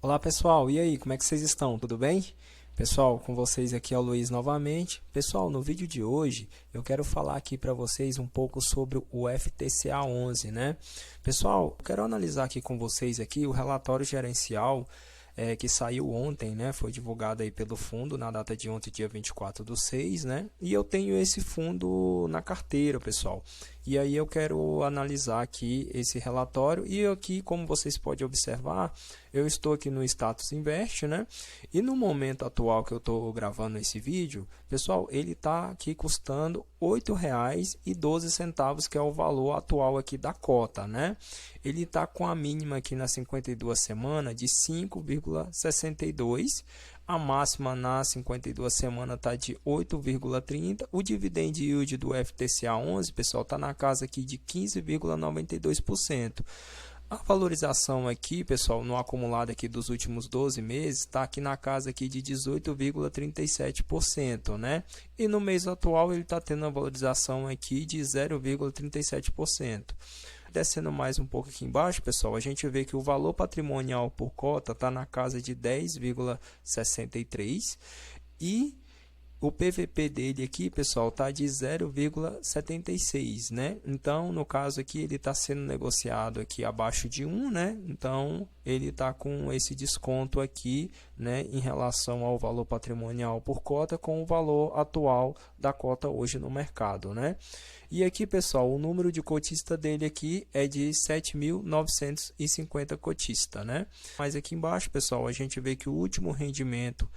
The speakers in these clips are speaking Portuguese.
Olá pessoal, e aí, como é que vocês estão? Tudo bem? Pessoal, com vocês aqui é o Luiz novamente. Pessoal, no vídeo de hoje eu quero falar aqui para vocês um pouco sobre o FTSA 11, né? Pessoal, eu quero analisar aqui com vocês aqui o relatório gerencial que saiu ontem, né? Foi divulgado aí pelo fundo na data de ontem, dia 24/6, né? E eu tenho esse fundo na carteira, pessoal. E aí eu quero analisar aqui esse relatório e aqui, como vocês podem observar, eu estou aqui no Status Invest, né? E no momento atual que eu estou gravando esse vídeo, pessoal, ele está aqui custando R$ 8,12, que é o valor atual aqui da cota, né? Ele está com a mínima aqui nas 52 semanas de 5,62. A máxima nas 52 semanas está de 8,30. O dividend yield do FTSA 11, pessoal, está na casa aqui de 15,92%. A valorização aqui, pessoal, no acumulado aqui dos últimos 12 meses, está aqui na casa aqui de 18,37%, né? E no mês atual ele está tendo uma valorização aqui de 0,37%. Descendo mais um pouco aqui embaixo, pessoal, a gente vê que o valor patrimonial por cota está na casa de 10,63 e o PVP dele aqui, pessoal, está de 0,76, né? Então, no caso aqui, ele está sendo negociado aqui abaixo de 1, né? Então, ele está com esse desconto aqui, né, em relação ao valor patrimonial por cota com o valor atual da cota hoje no mercado, né? E aqui, pessoal, o número de cotista dele aqui é de 7.950 cotista, né? Mas aqui embaixo, pessoal, a gente vê que o último rendimento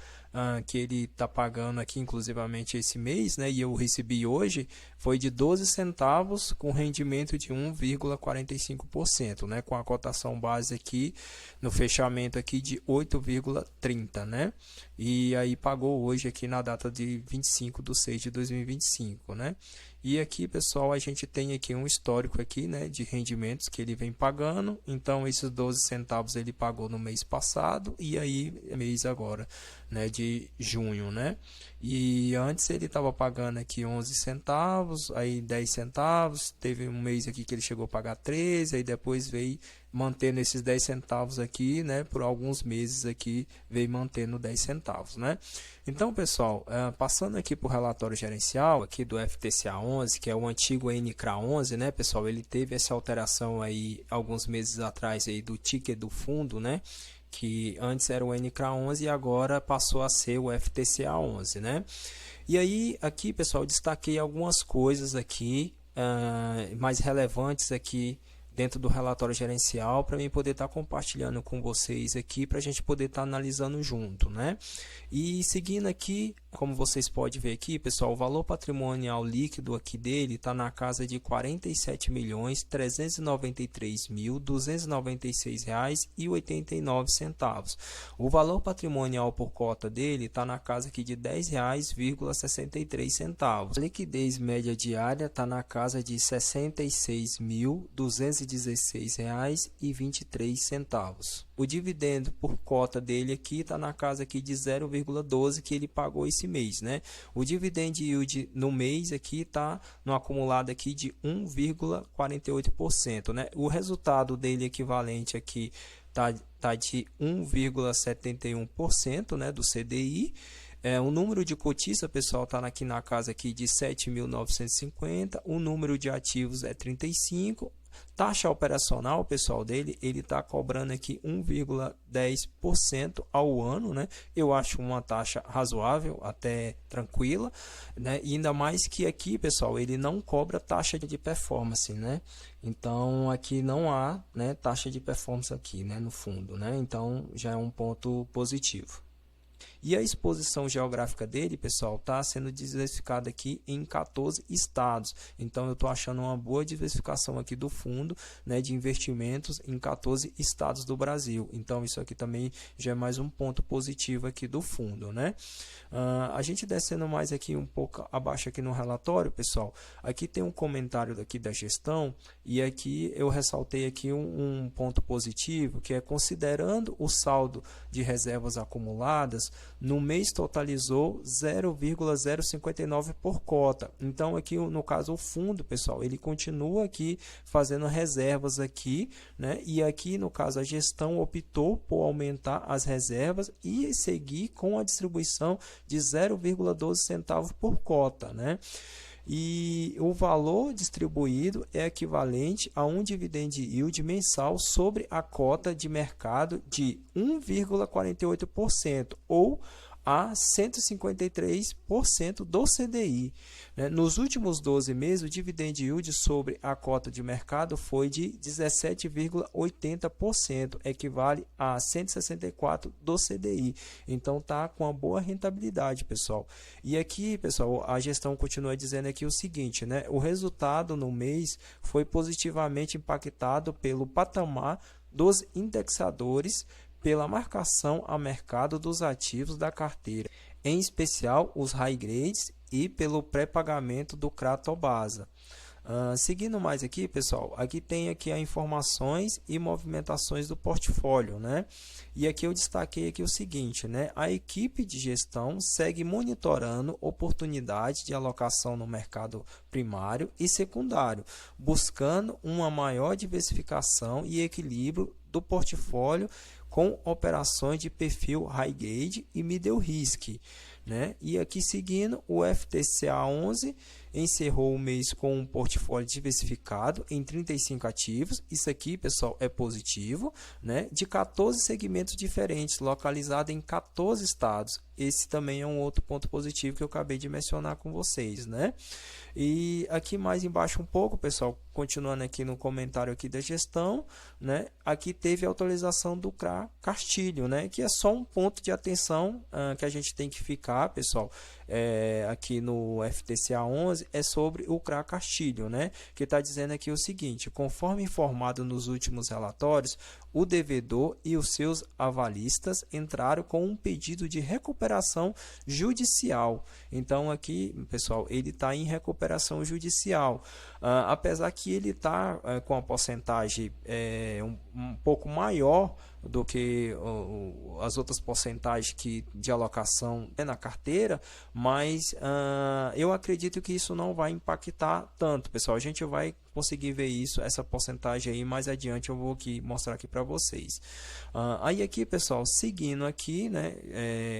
que ele está pagando aqui, inclusivamente esse mês, né, e eu recebi hoje, foi de 12 centavos com rendimento de 1,45%, né, com a cotação base aqui no fechamento aqui de 8,30, né? E aí pagou hoje aqui na data de 25/6/2025, né? E aqui, pessoal, a gente tem aqui um histórico aqui, né, de rendimentos que ele vem pagando. Então, esses 12 centavos ele pagou no mês passado e aí mês agora, né, de junho, né? E antes ele estava pagando aqui 11 centavos, aí 10 centavos, teve um mês aqui que ele chegou a pagar 13, aí depois veio mantendo esses 10 centavos aqui, né, por alguns meses aqui veio mantendo 10 centavos, né? Então, pessoal, passando aqui para o relatório gerencial aqui do FTSA 11, que é o antigo NCRA 11, né, pessoal, ele teve essa alteração aí alguns meses atrás aí do ticker do fundo, né? Que antes era o NCRA 11 e agora passou a ser o FTSA 11, né? E aí, aqui, pessoal, destaquei algumas coisas aqui mais relevantes aqui dentro do relatório gerencial para mim poder estar compartilhando com vocês aqui para a gente poder estar analisando junto, né? E seguindo aqui, como vocês podem ver aqui, pessoal, o valor patrimonial líquido aqui dele está na casa de R$ 47.393.296,89. O valor patrimonial por cota dele está na casa aqui de R$ 10,63. A liquidez média diária está na casa de R$ 66.216,23. O dividendo por cota dele aqui está na casa aqui de 0,12 que ele pagou esse mês, né? O dividend yield no mês aqui está no acumulado aqui de 1,48%, né? O resultado dele equivalente aqui tá de 1,71%, né, do CDI. O número de cotista, pessoal, está aqui na casa aqui de 7.950. O número de ativos é 35. Taxa operacional, pessoal, dele, ele está cobrando aqui 1,10% ao ano, né? Eu acho uma taxa razoável, até tranquila, né? E ainda mais que aqui, pessoal, ele não cobra taxa de performance, né? Então, aqui não há, né, taxa de performance aqui, né, no fundo, né? Então, já é um ponto positivo. E a exposição geográfica dele, pessoal, está sendo diversificada aqui em 14 estados. Então, eu estou achando uma boa diversificação aqui do fundo, né, de investimentos em 14 estados do Brasil. Então, isso aqui também já é mais um ponto positivo aqui do fundo, né? A gente descendo mais aqui um pouco abaixo aqui no relatório, pessoal, aqui tem um comentário daqui da gestão e aqui eu ressaltei aqui um ponto positivo, que é considerando o saldo de reservas acumuladas no mês totalizou 0,059 por cota. Então aqui no caso o fundo, pessoal, ele continua aqui fazendo reservas aqui, né? E aqui no caso a gestão optou por aumentar as reservas e seguir com a distribuição de 0,12 centavos por cota, né? E o valor distribuído é equivalente a um dividend yield mensal sobre a cota de mercado de 1,48% ou a 153% do CDI. Nos últimos 12 meses, o dividend yield sobre a cota de mercado foi de 17,80%, equivale a 164% do CDI. Então, tá com uma boa rentabilidade, pessoal. E aqui, pessoal, a gestão continua dizendo aqui o seguinte, né? O resultado no mês foi positivamente impactado pelo patamar dos indexadores, pela marcação a mercado dos ativos da carteira, em especial os high grades, e pelo pré-pagamento do CRA Tobasa. Seguindo mais aqui, pessoal, aqui tem aqui as informações e movimentações do portfólio, né? E aqui eu destaquei aqui o seguinte, né? A equipe de gestão segue monitorando oportunidades de alocação no mercado primário e secundário, buscando uma maior diversificação e equilíbrio do portfólio com operações de perfil high grade e middle risk, né? E aqui seguindo, o FTSE11 encerrou o mês com um portfólio diversificado em 35 ativos. Isso aqui, pessoal, é positivo, né? De 14 segmentos diferentes, localizado em 14 estados. Esse também é um outro ponto positivo que eu acabei de mencionar com vocês, né? E aqui mais embaixo um pouco, pessoal, continuando aqui no comentário aqui da gestão, né? Aqui teve a atualização do CRA Castilho, né? Que é só um ponto de atenção que a gente tem que ficar, pessoal, aqui no FTSE11, é sobre o CRA Castilho, né? Que está dizendo aqui o seguinte: conforme informado nos últimos relatórios, o devedor e os seus avalistas entraram com um pedido de recuperação judicial. Então aqui, pessoal, ele está em recuperação judicial, apesar que ele está com a porcentagem um pouco maior do que as outras porcentagens de alocação na carteira, mas eu acredito que isso não vai impactar tanto, pessoal. A gente vai conseguir ver isso, essa porcentagem aí mais adiante, eu vou aqui mostrar aqui para vocês. Aí aqui, pessoal, seguindo aqui, né,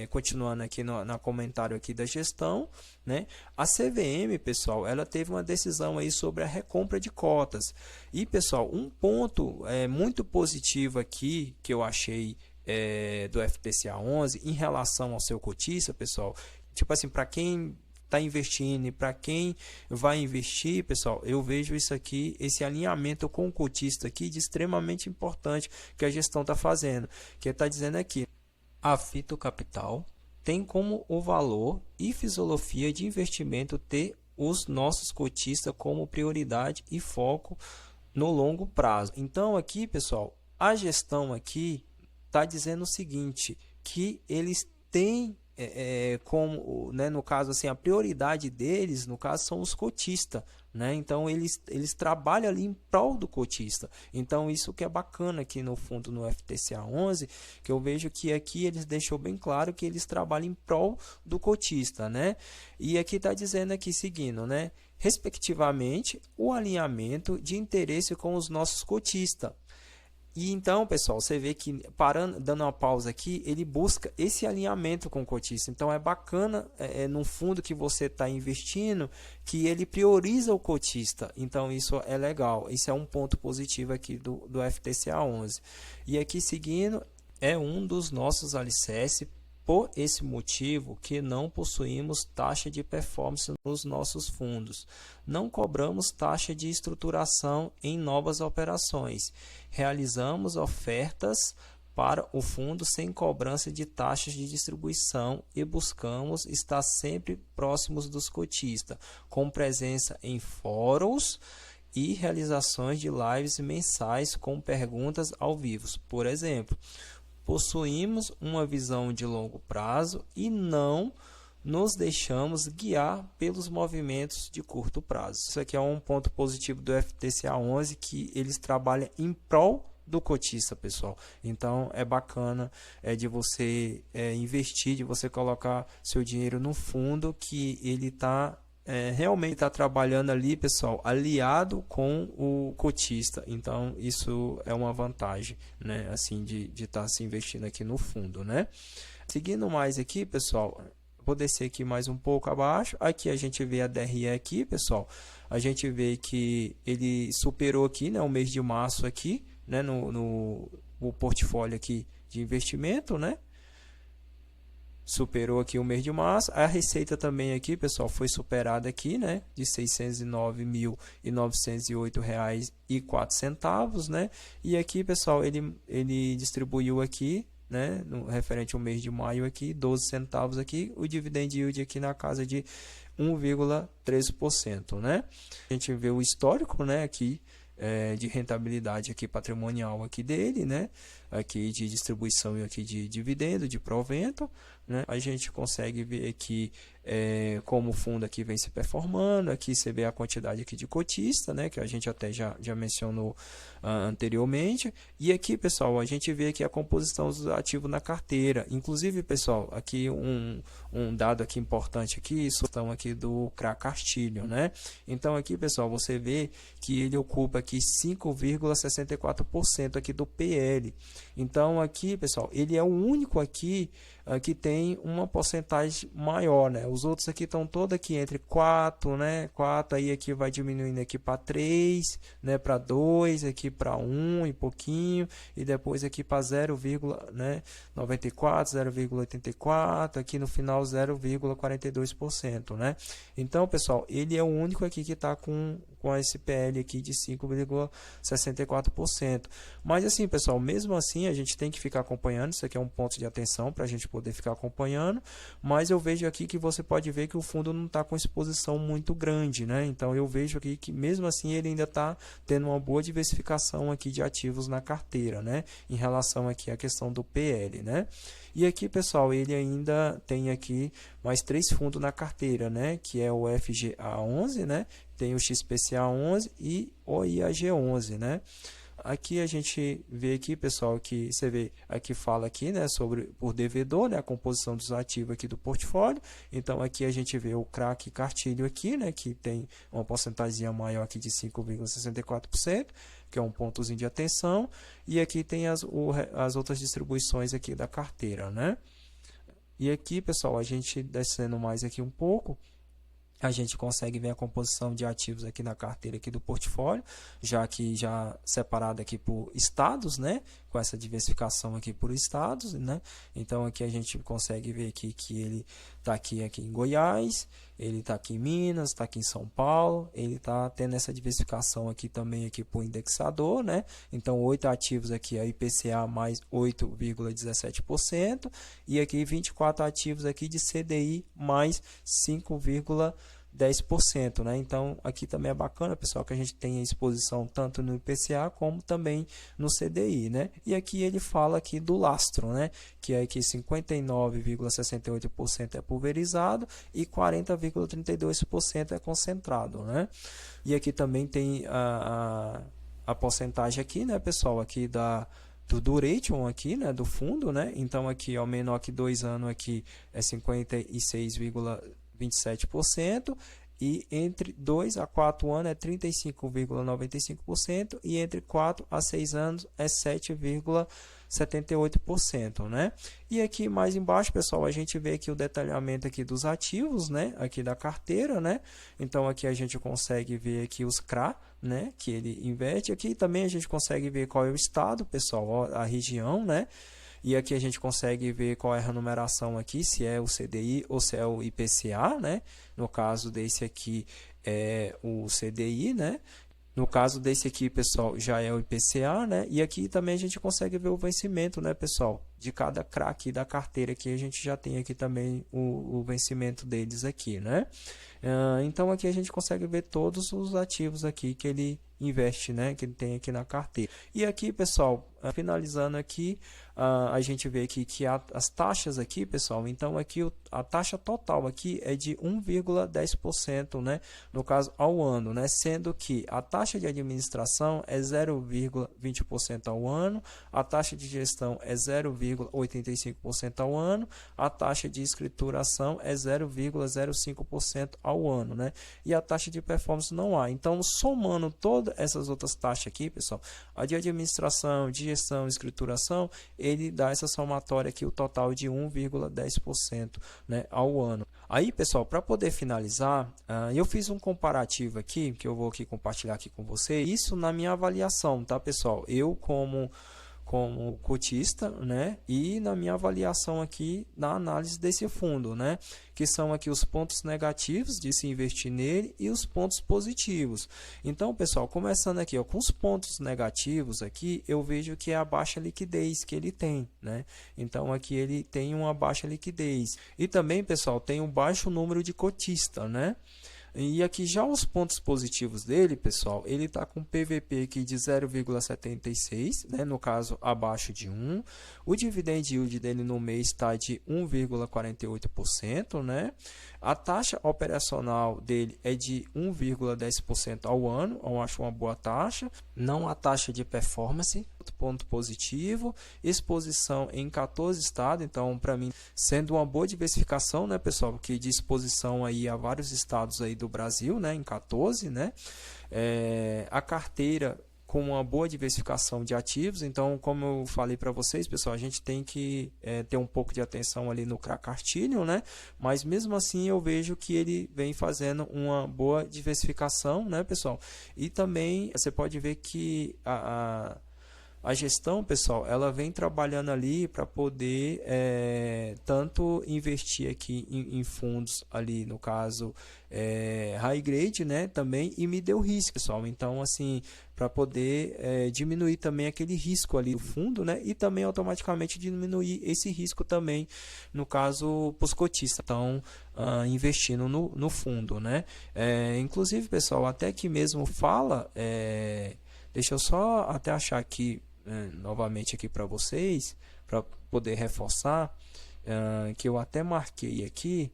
continuando aqui no comentário aqui da gestão, né, a CVM, pessoal, ela teve uma decisão aí sobre a recompra de cotas. E, pessoal, um ponto muito positivo aqui que eu achei do FTSE11 em relação ao seu cotista, pessoal, tipo assim, para quem está investindo e para quem vai investir, pessoal, eu vejo isso aqui, esse alinhamento com o cotista aqui de extremamente importante que a gestão está fazendo, que está dizendo aqui: a Fito Capital tem como o valor e filosofia de investimento ter os nossos cotistas como prioridade e foco no longo prazo. Então aqui, pessoal, a gestão aqui está dizendo o seguinte, que eles têm como, né, no caso assim, a prioridade deles, no caso, são os cotistas, né? Então eles trabalham ali em prol do cotista. Então isso que é bacana aqui no fundo no FTSE11, que eu vejo que aqui eles deixou bem claro que eles trabalham em prol do cotista, né? E aqui está dizendo aqui seguindo, né, respectivamente, o alinhamento de interesse com os nossos cotistas. E então, pessoal, você vê que, dando uma pausa aqui, ele busca esse alinhamento com o cotista. Então, é bacana, no fundo que você está investindo, que ele prioriza o cotista. Então, isso é legal. Isso é um ponto positivo aqui do FTSE11. E aqui, seguindo, é um dos nossos alicerces. Por esse motivo que não possuímos taxa de performance nos nossos fundos. Não cobramos taxa de estruturação em novas operações. Realizamos ofertas para o fundo sem cobrança de taxas de distribuição e buscamos estar sempre próximos dos cotistas, com presença em fóruns e realizações de lives mensais com perguntas ao vivo. Por exemplo, possuímos uma visão de longo prazo e não nos deixamos guiar pelos movimentos de curto prazo. Isso aqui é um ponto positivo do FTSE11, que eles trabalham em prol do cotista, pessoal. Então é bacana de você investir, de você colocar seu dinheiro no fundo que ele está realmente está trabalhando ali, pessoal, aliado com o cotista. Então isso é uma vantagem, né, assim, de estar se investindo aqui no fundo, né? Seguindo mais aqui, pessoal, vou descer aqui mais um pouco abaixo. Aqui a gente vê a DRE aqui, pessoal. A gente vê que ele superou aqui, né, o mês de março aqui, né, no portfólio aqui de investimento, né? Superou aqui o mês de março. A receita também aqui, pessoal, foi superada aqui, né, de R$ 609.908,04, né? E aqui, pessoal, ele distribuiu aqui, né, no referente ao mês de maio aqui, 12 centavos aqui, o dividend yield aqui na casa de 1,13%, né? A gente vê o histórico, né, aqui de rentabilidade aqui patrimonial aqui dele, né? Aqui de distribuição e aqui de dividendo, de provento, né? A gente consegue ver aqui como o fundo aqui vem se performando. Aqui você vê a quantidade aqui de cotista, né? Que a gente até já mencionou anteriormente. E aqui, pessoal, a gente vê aqui a composição dos ativos na carteira. Inclusive, pessoal, aqui um dado aqui importante aqui, estão aqui do CRA Castilho, né? Então aqui, pessoal, você vê que ele ocupa aqui 5,64% aqui do PL. Então aqui, pessoal, ele é o único aqui que tem uma porcentagem maior, né? Os outros aqui estão todos aqui entre 4, né? 4 aí aqui vai diminuindo aqui para 3, né? Para 2, aqui para 1 e pouquinho, e depois aqui para 0,94, 0,84, aqui no final 0,42%, né? Então, pessoal, ele é o único aqui que está com esse PL aqui de 5,64%. Mas assim, pessoal, mesmo assim a gente tem que ficar acompanhando. Isso aqui é um ponto de atenção para a gente poder ficar acompanhando, mas eu vejo aqui que você pode ver que o fundo não está com exposição muito grande, né? Então eu vejo aqui que mesmo assim ele ainda está tendo uma boa diversificação aqui de ativos na carteira, né? Em relação aqui à questão do PL, né? E aqui, pessoal, ele ainda tem aqui mais 3 fundos na carteira, né? Que é o FGA11, né? Tem o XPCA11 e o IAG11, né? Aqui a gente vê aqui, pessoal, que você vê aqui fala aqui, né, sobre por devedor, né, a composição dos ativos aqui do portfólio. Então aqui a gente vê o CRA Castilho aqui, né, que tem uma porcentagem maior aqui de 5,64%, que é um pontozinho de atenção, e aqui tem as outras distribuições aqui da carteira, né? E aqui, pessoal, a gente descendo mais aqui um pouco, a gente consegue ver a composição de ativos aqui na carteira aqui do portfólio, já separado aqui por estados, né? Com essa diversificação aqui por estados, né? Então aqui a gente consegue ver aqui que ele está aqui em Goiás, ele está aqui em Minas, está aqui em São Paulo, ele está tendo essa diversificação aqui também aqui por indexador, né? Então 8 ativos aqui, a IPCA mais 8,17% e aqui 24 ativos aqui de CDI mais 5,10%, né? Então aqui também é bacana, pessoal, que a gente tenha exposição tanto no IPCA como também no CDI, né? E aqui ele fala aqui do lastro, né? Que é aqui 59,68% é pulverizado e 40,32% é concentrado, né? E aqui também tem a porcentagem aqui, né, pessoal, aqui do duration aqui, né, do fundo, né? Então aqui, ao menor que 2 anos aqui é 56,27%, e entre 2 a 4 anos é 35,95% e entre 4 a 6 anos é 7,78%, né? E aqui mais embaixo, pessoal, a gente vê aqui o detalhamento aqui dos ativos, né? Aqui da carteira, né? Então aqui a gente consegue ver aqui os CRA, né? Que ele investe. Aqui também a gente consegue ver qual é o estado, pessoal, a região, né? E aqui a gente consegue ver qual é a renumeração aqui, se é o CDI ou se é o IPCA, né? No caso desse aqui é o CDI, né? No caso desse aqui, pessoal, já é o IPCA, né? E aqui também a gente consegue ver o vencimento, né, pessoal? De cada CRA aqui da carteira aqui, a gente já tem aqui também o vencimento deles aqui, né? Então aqui a gente consegue ver todos os ativos aqui que ele investe, né? Que ele tem aqui na carteira. E aqui, pessoal, finalizando aqui, a gente vê aqui que as taxas aqui, pessoal, então aqui a taxa total aqui é de 1,10%, né, no caso ao ano, né, sendo que a taxa de administração é 0,20% ao ano, a taxa de gestão é 0,85% ao ano, a taxa de escrituração é 0,05% ao ano, né, e a taxa de performance não há. Então, somando todas essas outras taxas aqui, pessoal, a de administração, de gestão, escrituração, ele dá essa somatória aqui, o total de 1,10%, né, ao ano. Aí, pessoal, para poder finalizar, eu fiz um comparativo aqui, que eu vou aqui compartilhar aqui com você, isso na minha avaliação, tá, pessoal? Eu como cotista, né, e na minha avaliação aqui na análise desse fundo, né, que são aqui os pontos negativos de se investir nele e os pontos positivos. Então, pessoal, começando aqui, ó, com os pontos negativos aqui, eu vejo que é a baixa liquidez que ele tem, né? Então aqui ele tem uma baixa liquidez e também, pessoal, tem um baixo número de cotista, né? E aqui já os pontos positivos dele, pessoal, ele está com PVP aqui de 0,76, né, no caso abaixo de 1. O dividend yield dele no mês está de 1,48%, né? A taxa operacional dele é de 1,10% ao ano, eu acho uma boa taxa. Não a taxa de performance, ponto positivo. Exposição em 14 estados, então para mim sendo uma boa diversificação, né, pessoal, porque de exposição aí a vários estados aí do Brasil, né, em 14, né, a carteira com uma boa diversificação de ativos. Então, como eu falei para vocês, pessoal, a gente tem que ter um pouco de atenção ali no Cartilho, né? Mas mesmo assim eu vejo que ele vem fazendo uma boa diversificação, né, pessoal? E também você pode ver que a gestão, pessoal, ela vem trabalhando ali para poder tanto investir aqui em fundos ali, no caso high grade, né, também, e middle risk, pessoal. Então, assim, para poder diminuir também aquele risco ali do fundo, né, e também automaticamente diminuir esse risco também, no caso, para os cotistas estão investindo no fundo, né. Inclusive, pessoal, até que mesmo fala, deixa eu só até achar aqui novamente aqui para vocês, para poder reforçar, que eu até marquei aqui,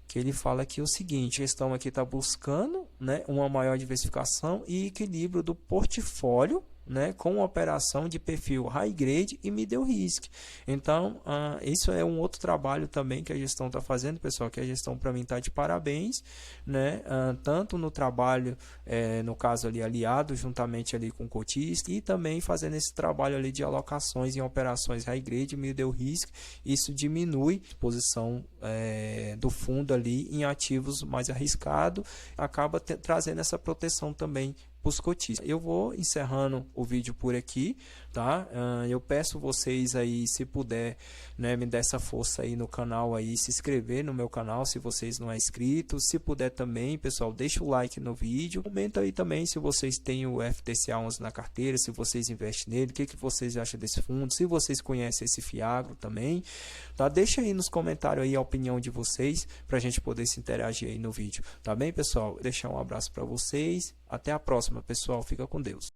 que ele fala aqui o seguinte: a gestão aqui está buscando, né, uma maior diversificação e equilíbrio do portfólio, né, com operação de perfil high grade e middle risk. Então, isso é um outro trabalho também que a gestão está fazendo, pessoal, que a gestão para mim está de parabéns, né, tanto no trabalho, no caso ali aliado juntamente ali com o cotista, e também fazendo esse trabalho ali de alocações em operações high grade e middle risk. Isso diminui a exposição do fundo ali em ativos mais arriscados, acaba trazendo essa proteção também os cotistas. Eu vou encerrando o vídeo por aqui, tá? Eu peço vocês aí, se puder, né, me dar essa força aí no canal aí, se inscrever no meu canal se vocês não é inscritos. Se puder também, pessoal, deixa o like no vídeo. Comenta aí também se vocês têm o FTSE11 na carteira, se vocês investem nele, o que vocês acham desse fundo, se vocês conhecem esse Fiagro também, tá? Deixa aí nos comentários aí a opinião de vocês pra gente poder se interagir aí no vídeo, tá bem, pessoal? Deixar um abraço para vocês. Até a próxima, pessoal. Fica com Deus.